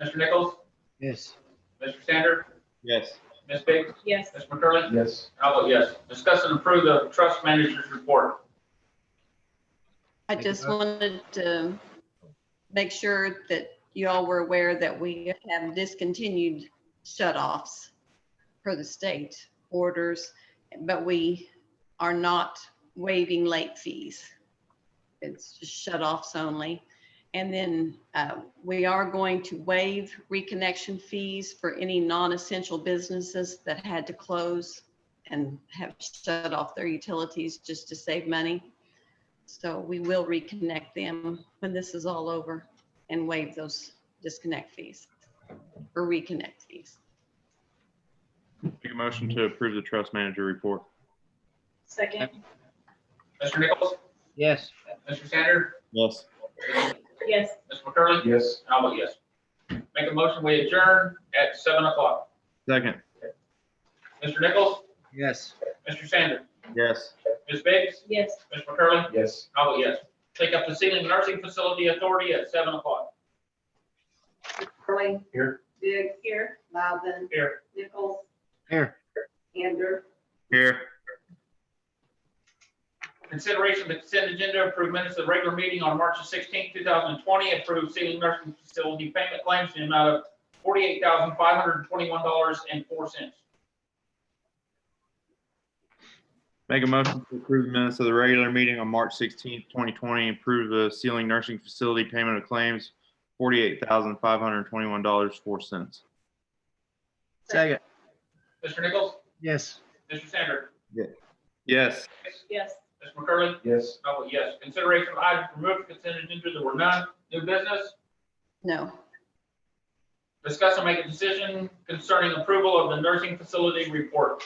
B: Mr. Nichols?
D: Yes.
B: Mr. Sander?
G: Yes.
B: Ms. Biggs?
F: Yes.
B: Ms. McCurley?
C: Yes.
B: I'll vote yes. Discuss and approve the trust manager's report.
A: I just wanted to make sure that you all were aware that we have discontinued shutoffs per the state orders, but we are not waiving late fees. It's just shutoffs only. And then we are going to waive reconnection fees for any non-essential businesses that had to close and have shut off their utilities just to save money. So we will reconnect them when this is all over and waive those disconnect fees or reconnect fees.
G: Make a motion to approve the trust manager report.
F: Second.
B: Mr. Nichols?
D: Yes.
B: Mr. Sanders?
G: Yes.
F: Yes.
B: Mr. McCurley?
C: Yes.
B: I'll vote yes. Make a motion, we adjourn at 7 o'clock.
G: Second.
B: Mr. Nichols?
D: Yes.
B: Mr. Sanders?
G: Yes.
B: Ms. Biggs?
F: Yes.
B: Mr. McCurley?
C: Yes.
B: I'll vote yes. Take up the Seiling Nursing Facility Authority at 7 o'clock.
E: Curley,
C: Here.
E: Biggs,
F: Here.
E: Loudon,
B: Here.
E: Nichols,
D: Here.
E: Andrew,
G: Here.
B: Consideration of the consent agenda, approved minutes of the regular meeting on March 16, 2020, approved Seiling Nursing Facility payment claims in the amount of $48,521.04.
G: Make a motion to approve the minutes of the regular meeting on March 16th, 2020, approve the Seiling Nursing Facility payment of claims, $48,521.04.
D: Second.
B: Mr. Nichols?
D: Yes.
B: Mr. Sanders?
G: Yes.
F: Yes.
B: Mr. McCurley?
C: Yes.
B: I'll vote yes. Consideration of items removed from consent agenda, there were none. New business?
A: No.
B: Discuss and make a decision concerning approval of the nursing facility report.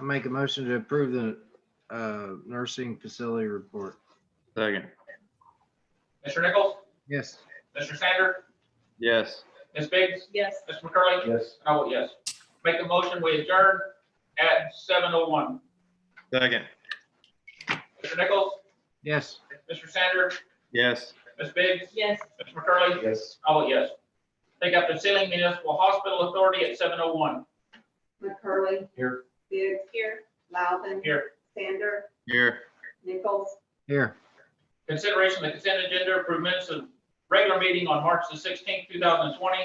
D: I make a motion to approve the nursing facility report.
G: Second.
B: Mr. Nichols?
D: Yes.
B: Mr. Sanders?
G: Yes.
B: Ms. Biggs?
F: Yes.
B: Mr. McCurley?
C: Yes.
B: I vote yes. Make a motion, we adjourn at 7:01.
G: Second.
B: Mr. Nichols?
D: Yes.
B: Mr. Sanders?
G: Yes.
B: Ms. Biggs?
F: Yes.
B: Mr. McCurley?
C: Yes.
B: I vote yes. Take up the Seiling Municipal Hospital Authority at 7:01.
E: McCurley,
C: Here.
E: Biggs,
F: Here.
E: Loudon,
B: Here.
E: Sander,
G: Here.
E: Nichols,
D: Here.
B: Consideration of the consent agenda, approved minutes of regular meeting on March the 16th, 2020.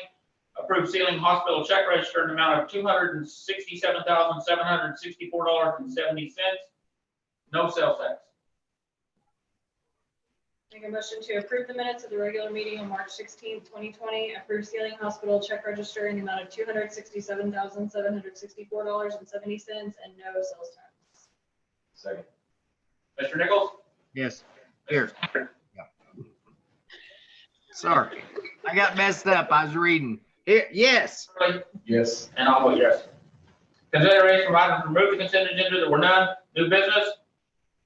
B: Approved Seiling Hospital check register in the amount of $267,764.70. No sales tax.
F: Make a motion to approve the minutes of the regular meeting on March 16th, 2020. Approve Seiling Hospital check register in the amount of $267,764.70 and no sales tax.
C: Second.
B: Mr. Nichols?
D: Yes. Here. Sorry. I got messed up. I was reading. Here. Yes.
B: McCurley?
C: Yes.
B: And I'll vote yes. Consideration of items removed from the consent agenda, there were none. New business?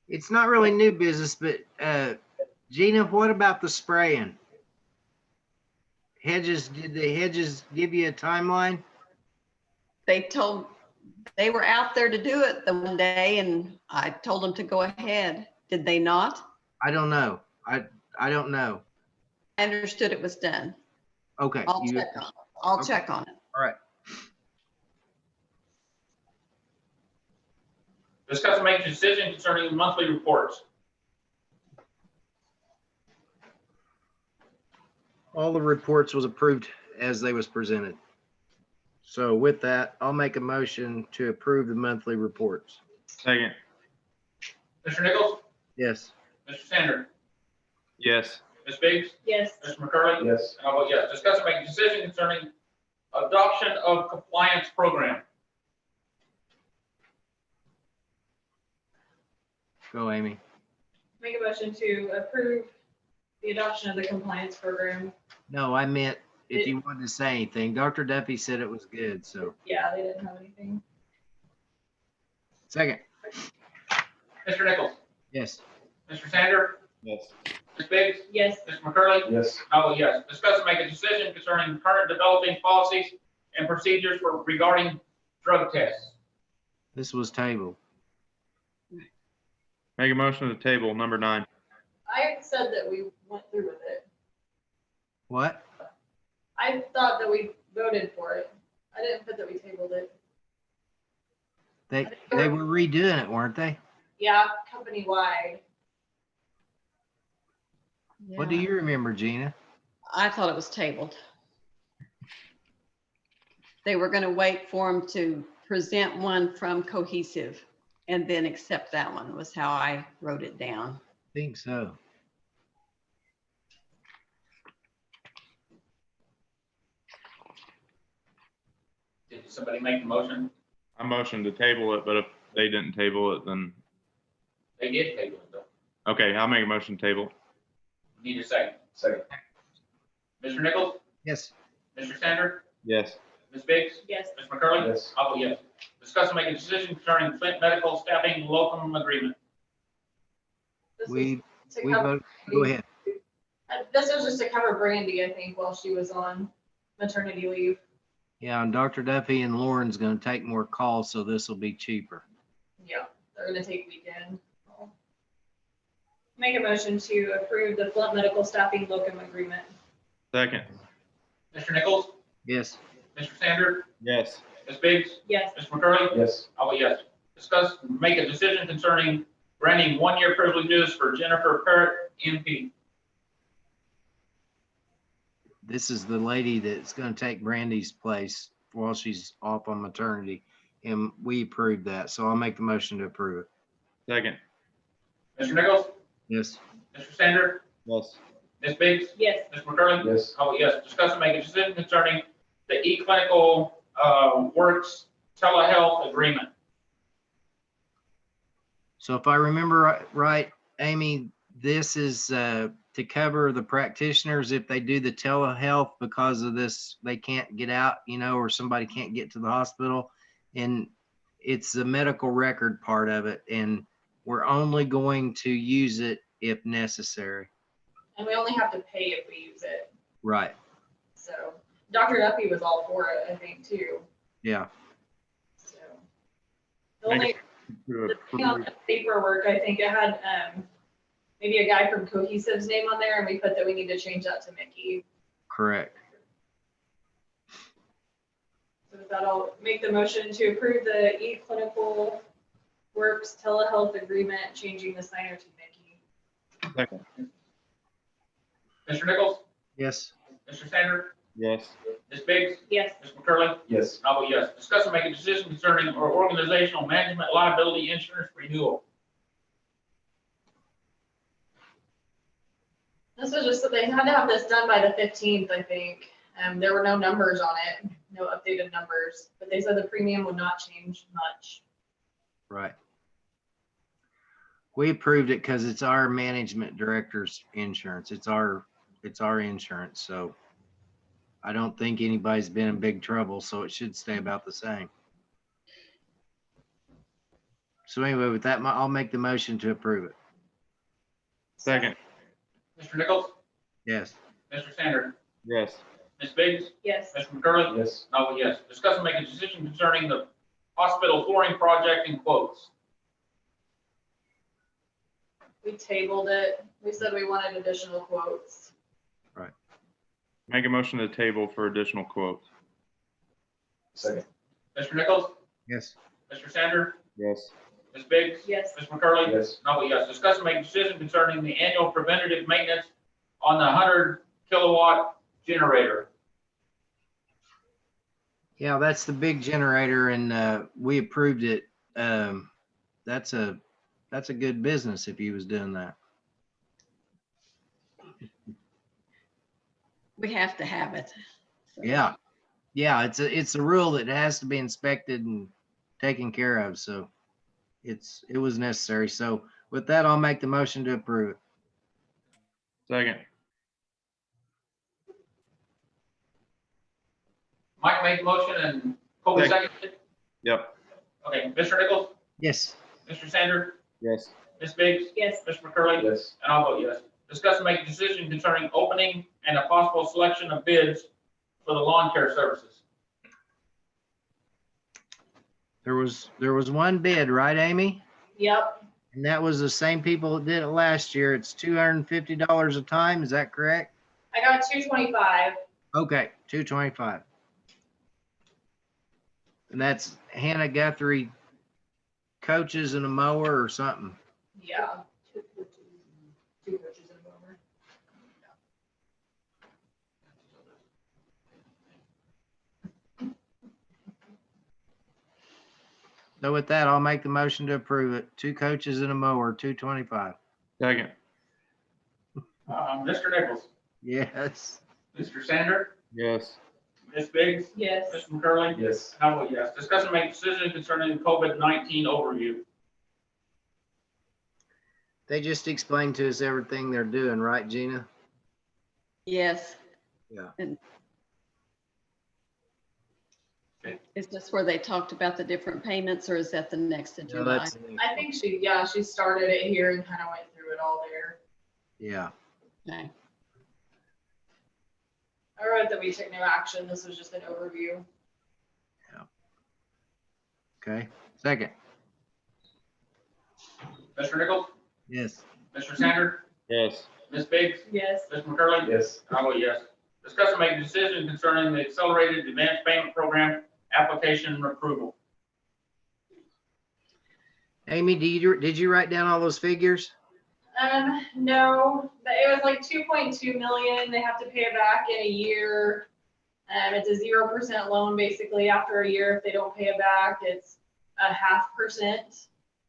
D: It's not really new business, but Gina, what about the spraying? Hedges, did the hedges give you a timeline?
A: They were out there to do it the one day and I told them to go ahead. Did they not?
D: I don't know. I don't know.
A: I understood it was done.
D: Okay.
A: I'll
D: you-
A: check on it. I'll
D: Okay.
A: check on it.
D: All right.
B: Discuss and make a decision concerning monthly reports.
D: All the reports was approved as they was presented. So with that, I'll make a motion to approve the monthly reports.
G: Second.
B: Mr. Nichols?
D: Yes.
B: Mr. Sanders?
G: Yes.
B: Ms. Biggs?
F: Yes.
B: Mr. McCurley?
C: Yes.
B: And I'll vote yes. Discuss and make a decision concerning adoption of compliance program.
D: Go, Amy.
F: Make a motion to approve the adoption of the compliance program.
D: No, I meant if you wanted to say anything. Dr. Duffy said it was good, so.
F: Yeah, they didn't have anything.
D: Second.
B: Mr. Nichols?
D: Yes.
B: Mr. Sanders?
G: Yes.
B: Ms. Biggs?
F: Yes.
B: Mr. McCurley?
C: Yes.
B: I vote yes. Discuss and make a decision concerning current developing policies and procedures for regarding drug tests.
D: This was tabled.
G: Make a motion to table number 9.
F: I said that we went through with it.
D: What?
F: I thought that we voted for it. I didn't put that we tabled it.
D: They were redoing it, weren't they?
F: Yeah, company-wide.
D: What do you remember, Gina?
A: I thought it was tabled. They were going to wait for them to present one from Cohesive and then accept that one was how I wrote it down.
D: I think so.
B: Did somebody make the motion?
G: I motioned to table it, but if they didn't table it, then,
B: They did table it though.
G: okay, I'll make a motion to table.
B: Need a second.
C: Second.
B: Mr. Nichols?
D: Yes.
B: Mr. Sander?
G: Yes.
B: Ms. Biggs?
F: Yes.
B: Mr. McCurley?
C: Yes.
B: I'll vote yes. Discuss and make a decision concerning Flint Medical Staffing Locum Agreement.
F: This was
D: We
F: to
D: we
F: cover-
D: vote. Go ahead.
F: This was just to cover Brandy, I think, while she was on maternity leave.
D: Yeah, and Dr. Duffy and Lauren's gonna take more calls, so this will be cheaper.
F: Yeah, they're gonna take weekend. Make a motion to approve the Flint Medical Staffing Locum Agreement.
G: Second.
B: Mr. Nichols?
D: Yes.
B: Mr. Sander?
G: Yes.
B: Ms. Biggs?
F: Yes.
B: Mr. McCurley?
C: Yes.
B: I'll vote yes. Discuss and make a decision concerning granting one-year privileges for Jennifer Parrott, MP.
D: This is the lady that's gonna take Brandy's place while she's off on maternity, and we approved that, so I'll make the motion to approve it.
G: Second.
B: Mr. Nichols?
D: Yes.
B: Mr. Sander?
G: Yes.
B: Ms. Biggs?
F: Yes.
B: Mr. McCurley?
C: Yes.
B: I'll vote yes. Discuss and make a decision concerning the eClinical Works telehealth agreement.
D: So if I remember right, Amy, this is to cover the practitioners if they do the telehealth because of this, they can't get out, or somebody can't get to the hospital. And it's the medical record part of it. And we're only going to use it if necessary.
F: And we only have to pay if we use it.
D: Right.
F: So Dr. Duffy was all for it, I think, too.
D: Yeah.
F: So the only
G: To
F: the thing on the paperwork, I think it had maybe a guy from Cohesive's name on there, and we put that we need to change that to Mickey.
D: Correct.
F: So with that, I'll make the motion to approve the eClinical Works telehealth agreement, changing the signer to Mickey.
G: Second.
B: Mr. Nichols?
D: Yes.
B: Mr. Sander?
G: Yes.
B: Ms. Biggs?
F: Yes.
B: Mr. McCurley?
C: Yes.
B: I'll vote yes. Discuss and make a decision concerning our organizational management liability insurance renewal.
F: This was just that they had to have this done by the 15th, I think. There were no numbers on it, no updated numbers, but they said the premium would not change much.
D: Right. We approved it because it's our management director's insurance. It's our insurance. So I don't think anybody's been in big trouble, so it should stay about the same. So anyway, with that, I'll make the motion to approve it.
G: Second.
B: Mr. Nichols?
D: Yes.
B: Mr. Sander?
G: Yes.
B: Ms. Biggs?
F: Yes.
B: Mr. McCurley?
C: Yes.
B: I'll vote yes. Discuss and make a decision concerning the hospital flooring project and quotes.
F: We tabled it. We said we wanted additional quotes.
G: Make a motion to table for additional quotes.
C: Second.
B: Mr. Nichols?
D: Yes.
B: Mr. Sander?
G: Yes.
B: Ms. Biggs?
F: Yes.
B: Mr. McCurley?
C: Yes.
B: I'll vote yes. Discuss and make a decision concerning the annual preventative maintenance on the 100 kilowatt generator.
D: Yeah, that's the big generator and we approved it. That's a good business if he was doing that.
A: We have to have it. So,
D: Yeah. Yeah, it's a rule that has to be inspected and taken care of. So it was necessary. So with that, I'll make the motion to approve it.
G: Second.
B: Mike made the motion and Colby seconded it.
G: Yep.
B: Okay, Mr. Nichols?
D: Yes.
B: Mr. Sander?
G: Yes.
B: Ms. Biggs?
F: Yes.
B: Mr. McCurley?
C: Yes.
B: And I'll vote yes. Discuss and make a decision concerning opening and a possible selection of bids for the lawn care services.
D: There was one bid, right, Amy?
F: Yep.
D: And that was the same people that did it last year. It's $250 a time. Is that correct?
F: I got 225.
D: Okay, $225. And that's Hannah Guthrie coaches and a mower or something.
F: Yeah. Two coaches and a mower.
D: So with that, I'll make the motion to approve it. 2 coaches and a mower, $225.
G: Second.
B: Mr. Nichols?
D: Yes.
B: Mr. Sander?
G: Yes.
B: Ms. Biggs?
F: Yes.
B: Mr. McCurley?
C: Yes.
B: How about yes? Discuss and make decision concerning the COVID-19 overview.
D: They just explained to us everything they're doing, right, Gina?
A: Yes.
D: Yeah.
A: And
B: Okay.
A: is this where they talked about the different payments, or is that the next
D: No,
A: agenda?
D: that's,
F: I think she started it here and kind of went through it all there.
D: yeah.
A: Okay.
F: I wrote that we took no action. This was just an overview.
D: Okay. Second.
B: Mr. Nichols?
D: Yes.
B: Mr. Sanders?
G: Yes.
B: Ms. Biggs?
F: Yes.
B: Mr. McCurley?
C: Yes.
B: How about yes? Discuss and make a decision concerning the accelerated advance payment program application approval.
D: Amy, did you write down all those figures?
F: No, but it was like 2.2 million. They have to pay it back in a year. It's a 0% loan basically. After a year, if they don't pay it back, it's a 0.5%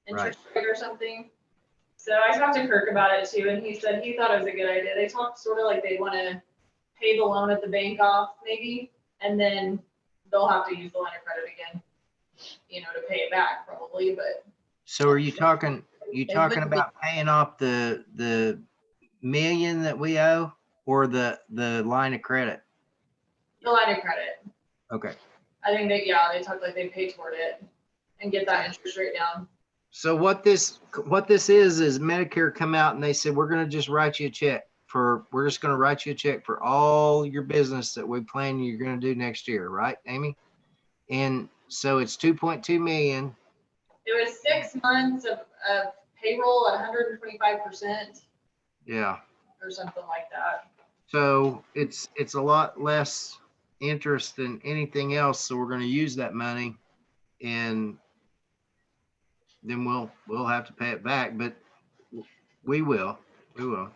F: interest rate or something. So I talked to Kirk about it too, and he said he thought it was a good idea. They talked sort of like they want to pay the loan at the bank off maybe, and then they'll have to use the line of credit again, to pay it back probably, but.
D: So are you talking
A: wouldn't be-
D: about paying off the million that we owe, or the line of credit?
F: The line of credit.
D: Okay.
F: I think they talked like they pay toward it and get that interest rate down.
D: So what this is Medicare come out and they said, we're just going to write you a check for all your business that we plan you're going to do next year. Right, Amy? And so it's 2.2 million.
F: It was 6 months of payroll at 125%.
D: Yeah.
F: Or something like that.
D: So it's a lot less interest than anything else. So we're going to use that money, and then we'll have to pay it back, but we will.
F: Yeah.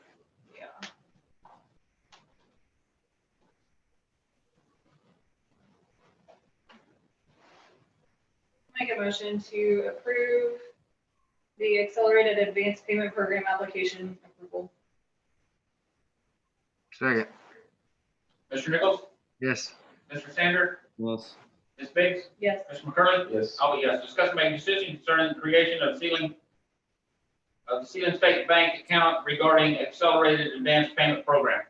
F: Make a motion to approve the accelerated advance payment program application approval.
D: Second.
B: Mr. Nichols?
D: Yes.
B: Mr. Sanders?
G: Yes.
B: Ms. Biggs?
F: Yes.
B: Mr. McCurley?
C: Yes.
B: How about yes? Discuss and make a decision concerning the creation of the Seiling State Bank account regarding accelerated advance payment program.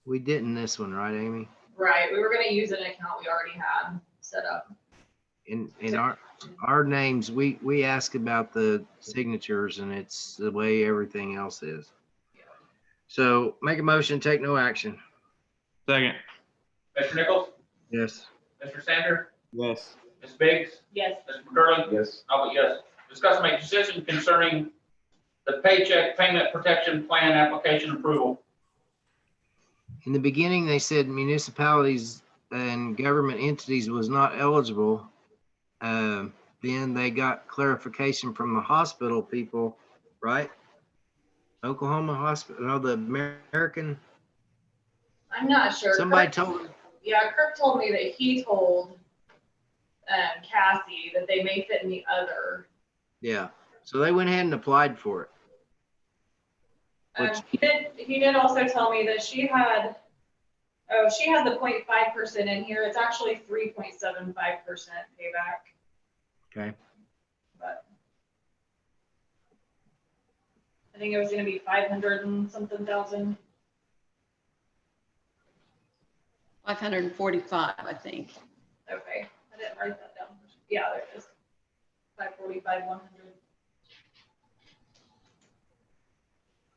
D: We didn't this one, right, Amy?
F: Right. We were going to use an account we already had set up.
D: In our names, we ask about the signatures, and it's the way everything else is. So make a motion, take no action.
G: Second.
B: Mr. Nichols?
D: Yes.
B: Mr. Sanders?
G: Yes.
B: Ms. Biggs?
F: Yes.
B: Mr. McCurley?
C: Yes.
B: How about yes? Discuss and make a decision concerning the Paycheck Payment Protection Plan application approval.
D: In the beginning, they said municipalities and government entities was not eligible. Then they got clarification from the hospital people, right? Oklahoma hospital, no, the American,
F: I'm not sure.
D: somebody
F: Kirk-
D: told them.
F: Yeah, Kirk told me that he told Cassie that they may fit in the other.
D: Yeah. So they went ahead and applied for it. Which-
F: He did also tell me that she had the 0.5% in here. It's actually 3.75% payback.
D: Okay.
F: But I think it was gonna be 500 and something thousand.
A: 545, I think.
F: Okay, I didn't write that down. Yeah, there it is. 545, 100.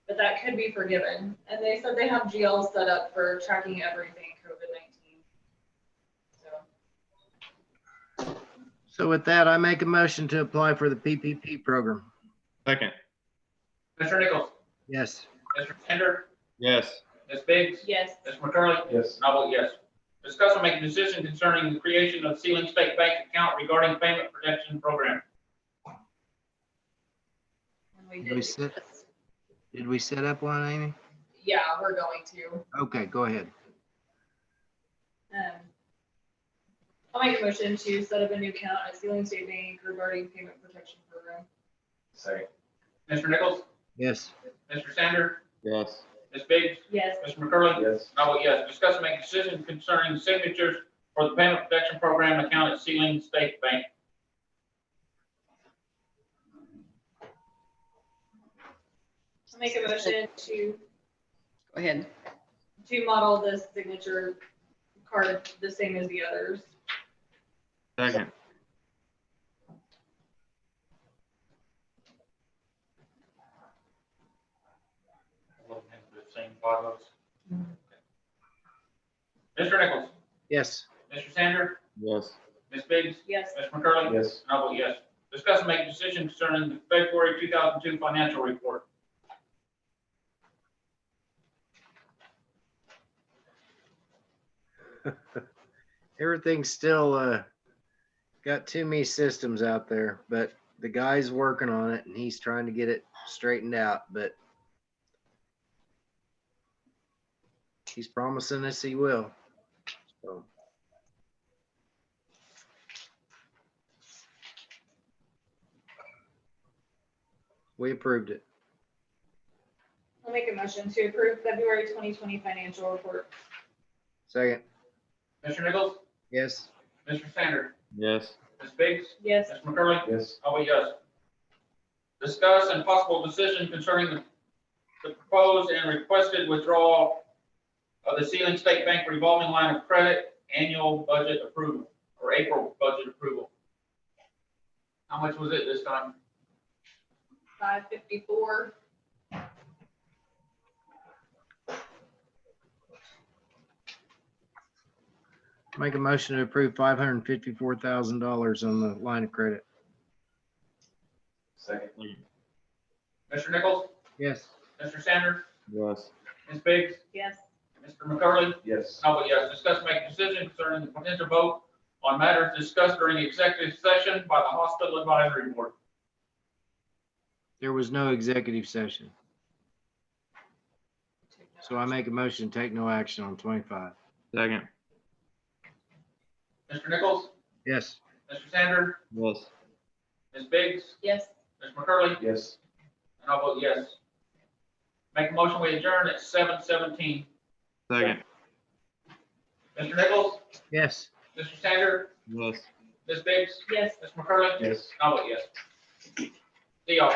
F: But that could be forgiven. And they said they have GL set up for tracking everything COVID-19. So.
D: So with that, I make a motion to apply for the PPP program.
G: Second.
B: Mr. Nichols?
D: Yes.
B: Mr. Sanders?
G: Yes.
B: Ms. Biggs?
F: Yes.
B: Mr. McCurley?
C: Yes.
B: How about yes? Discuss and make a decision concerning the creation of Seiling State Bank account regarding payment protection program.
F: And we
D: Did we set- Did we set up one, Amy?
F: Yeah, we're going to.
D: Okay, go ahead.
F: I'll make a motion to set up a new account at Seiling State Bank regarding payment protection program.
C: Second.
B: Mr. Nichols?
D: Yes.
B: Mr. Sanders?
G: Yes.
B: Ms. Biggs?
F: Yes.
B: Mr. McCurley?
C: Yes.
B: I vote yes. Discuss and make a decision concerning signatures for the payment protection program account at Seiling State Bank.
F: I'll make a motion to
A: Go ahead.
F: model the signature card the same as the others.
G: Second.
B: Same five votes. Mr. Nichols?
D: Yes.
B: Mr. Sander?
G: Yes.
B: Ms. Biggs?
F: Yes.
B: Mr. McCurley?
C: Yes.
B: And I vote yes. Discuss and make a decision concerning the February 2002 financial report.
D: Everything's still got too many systems out there, but the guy's working on it and he's trying to get it straightened out, but he's promising us he will. So we approved it.
F: I'll make a motion to approve February 2020 financial report.
D: Second.
B: Mr. Nichols?
D: Yes.
B: Mr. Sander?
G: Yes.
B: Ms. Biggs?
F: Yes.
B: Mr. McCurley?
C: Yes.
B: I vote yes. Discuss and possible decision concerning the proposed and requested withdrawal of the Seiling State Bank revolving line of credit annual budget approval, or April budget approval. How much was it this time?
F: 554.
D: Make a motion to approve $554,000 on the line of credit.
C: Second.
B: Mr. Nichols?
D: Yes.
B: Mr. Sander?
G: Yes.
B: Ms. Biggs?
F: Yes.
B: Mr. McCurley?
C: Yes.
B: I vote yes. Discuss and make a decision concerning the potential vote on matters discussed during the executive session by the hospital advisory board.
D: There was no executive session. So I make a motion to take no action on 25.
G: Second.
B: Mr. Nichols?
D: Yes.
B: Mr. Sander?
G: Yes.
B: Ms. Biggs?
F: Yes.
B: Mr. McCurley?
C: Yes.
B: And I vote yes. Make a motion, we adjourn at 7:17.
G: Second.
B: Mr. Nichols?
D: Yes.
B: Mr. Sander?
G: Yes.
B: Ms. Biggs?
F: Yes.
B: Mr. McCurley?
C: Yes.
B: I vote yes. See y'all.